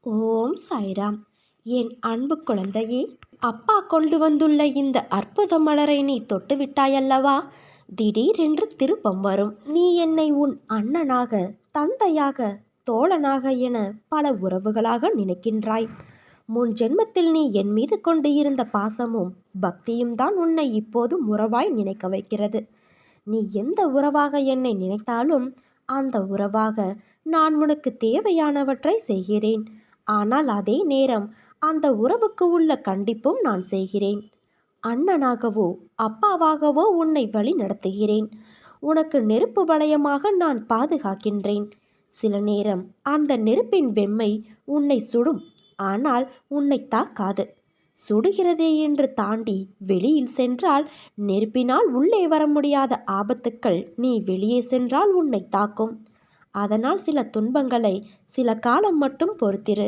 ஓம் சாய்ராம். என் அன்பு குழந்தையே, அப்பா கொண்டு வந்துள்ள இந்த அற்புத மலரை நீ தொட்டுவிட்டாயல்லவா? திடீரென்று திருப்பம் வரும். நீ என்னை உன் அண்ணனாக, தந்தையாக, தோழனாக என பல உறவுகளாக நினைக்கின்றாய். முன் ஜென்மத்தில் நீ என் மீது கொண்டு இருந்த பாசமும் பக்தியும் தான் உன்னை இப்போது உறவாய் நினைக்க வைக்கிறது. நீ எந்த உறவாக என்னை நினைத்தாலும் அந்த உறவாக நான் உனக்கு தேவையானவற்றை செய்கிறேன். ஆனால் அதே நேரம் அந்த உறவுக்கு உள்ள கண்டிப்பும் நான் செய்கிறேன். அண்ணனாகவோ அப்பாவாகவோ உன்னை வழி நடத்துகிறேன். உனக்கு நெருப்பு வளையமாக நான் பாதுகாக்கின்றேன். சில நேரம் அந்த நெருப்பின் வெம்மை உன்னை சுடும், ஆனால் உன்னை தாக்காது. சுடுகிறதே என்று தாண்டி வெளியில் சென்றால் நெருப்பினால் உள்ளே வர முடியாத ஆபத்துக்கள் நீ வெளியே சென்றால் உன்னை தாக்கும். அதனால் சில துன்பங்களை சில காலம் மட்டும் பொறுத்திரு.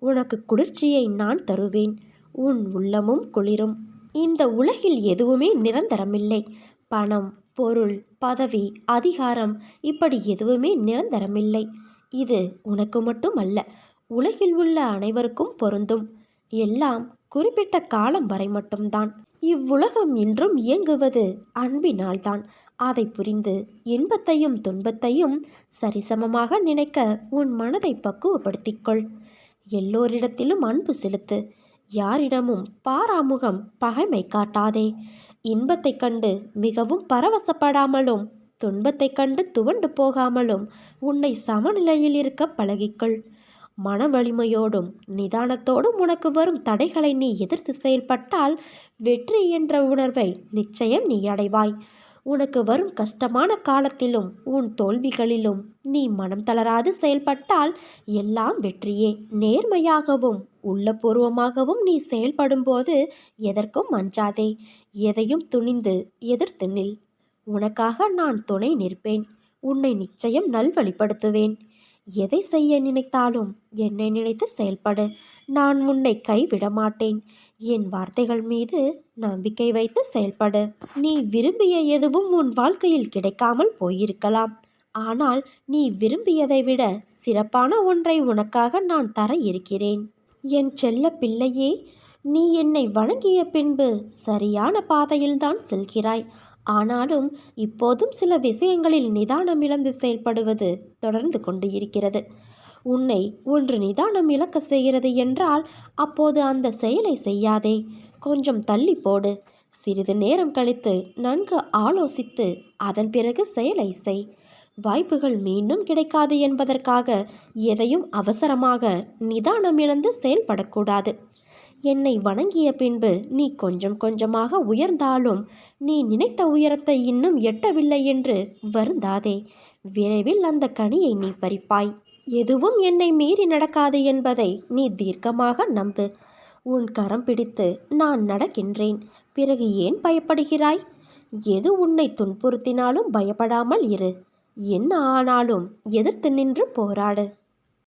உனக்கு குளிர்ச்சியை நான் தருவேன். உன் உள்ளமும் குளிரும். இந்த உலகில் எதுவுமே நிரந்தரமில்லை. பணம், பொருள், பதவி, அதிகாரம் இப்படி எதுவுமே நிரந்தரமில்லை. இது உனக்கு மட்டும் அல்ல, உலகில் உள்ள அனைவருக்கும் பொருந்தும். எல்லாம் குறிப்பிட்ட காலம் வரை மட்டும்தான். இவ்வுலகம் இன்றும் இயங்குவது அன்பினால்தான். அதை புரிந்து இன்பத்தையும் துன்பத்தையும் சரிசமமாக நினைக்க உன் மனதை பக்குவப்படுத்திக்கொள். எல்லோரிடத்திலும் அன்பு செலுத்து. யாரிடமும் பாராமுகம், பகைமை காட்டாதே. இன்பத்தை கண்டு மிகவும் பரவசப்படாமலும் துன்பத்தை கண்டு துவண்டு போகாமலும் உன்னை சமநிலையில் இருக்க பழகிக்கொள். மன வலிமையோடும் நிதானத்தோடும் உனக்கு வரும் தடைகளை நீ எதிர்த்து செயல்பட்டால் வெற்றி என்ற உணர்வை நிச்சயம் நீ அடைவாய். உனக்கு வரும் கஷ்டமான காலத்திலும் உன் தோல்விகளிலும் நீ மனம் தளராது செயல்பட்டால் எல்லாம் வெற்றியே. நேர்மையாகவும் உள்ளபூர்வமாகவும் நீ செயல்படும் போது எதற்கும் அஞ்சாதே. எதையும் துணிந்து எதிர்த்து நில். உனக்காக நான் துணை நிற்பேன். உன்னை நிச்சயம் நல்வழிப்படுத்துவேன். எதை செய்ய நினைத்தாலும் என்னை நினைத்து செயல்படு. நான் உன்னை கைவிட மாட்டேன். என் வார்த்தைகள் மீது நம்பிக்கை வைத்து செயல்படு. நீ விரும்பிய எதுவும் உன் வாழ்க்கையில் கிடைக்காமல் போயிருக்கலாம். ஆனால் நீ விரும்பியதை விட சிறப்பான ஒன்றை உனக்காக நான் தர இருக்கிறேன். என் செல்ல பிள்ளையே, நீ என்னை வணங்கிய பின்பு சரியான பாதையில்தான் செல்கிறாய். ஆனாலும் இப்போதும் சில விஷயங்களில் நிதானம் இழந்து செயல்படுவது தொடர்ந்து கொண்டு இருக்கிறது. உன்னை ஒன்று நிதானம் இழக்க செய்கிறது என்றால் அப்போது அந்த செயலை செய்யாதே. கொஞ்சம் தள்ளி போடு. சிறிது நேரம் கழித்து நன்கு ஆலோசித்து அதன் பிறகு செயலை செய். வாய்ப்புகள் மீண்டும் கிடைக்காது என்பதற்காக எதையும் அவசரமாக நிதானம் இழந்து செயல்படக்கூடாது. என்னை வணங்கிய பின்பு நீ கொஞ்சம் கொஞ்சமாக உயர்ந்தாலும் நீ நினைத்த உயரத்தை இன்னும் எட்டவில்லை என்று வருந்தாதே. விரைவில் அந்த கனியை நீ பறிப்பாய். எதுவும் என்னை மீறி நடக்காது என்பதை நீ தீர்க்கமாக நம்பு. உன் கரம் பிடித்து நான் நடக்கின்றேன். பிறகு ஏன் பயப்படுகிறாய்? எது உன்னை துன்புறுத்தினாலும் பயப்படாமல் இரு. என்ன ஆனாலும் எதிர்த்து நின்று போராடு.